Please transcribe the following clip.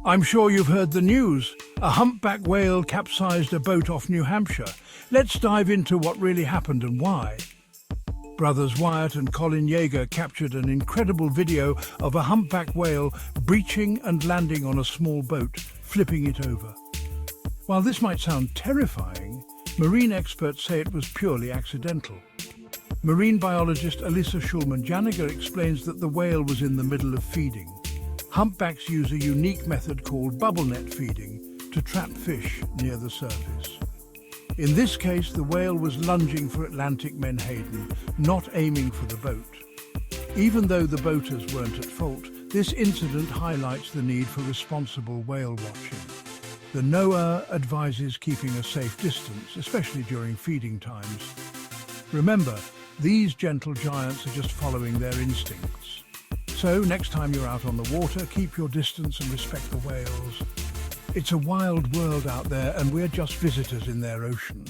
I'm sure you've heard the news. A humpback whale capsized a boat off New Hampshire. Let's dive into what really happened and why. Brothers Wyatt and Colin Yeager captured an incredible video of a humpback whale breaching and landing on a small boat, flipping it over. While this might sound terrifying, marine experts say it was purely accidental. Marine biologist Elissa Schulman-Janiger explains that the whale was in the middle of feeding. Humpbacks use a unique method called bubble net feeding to trap fish near the surface. In this case, the whale was lunging for Atlantic menhaden, not aiming for the boat. Even though the boaters weren't at fault, this incident highlights the need for responsible whale watching. The NOAA advises keeping a safe distance, especially during feeding times. Remember, these gentle giants are just following their instincts. So, next time you're out on the water, keep your distance and respect the whales. It's a wild world out there, and we're just visitors in their ocean.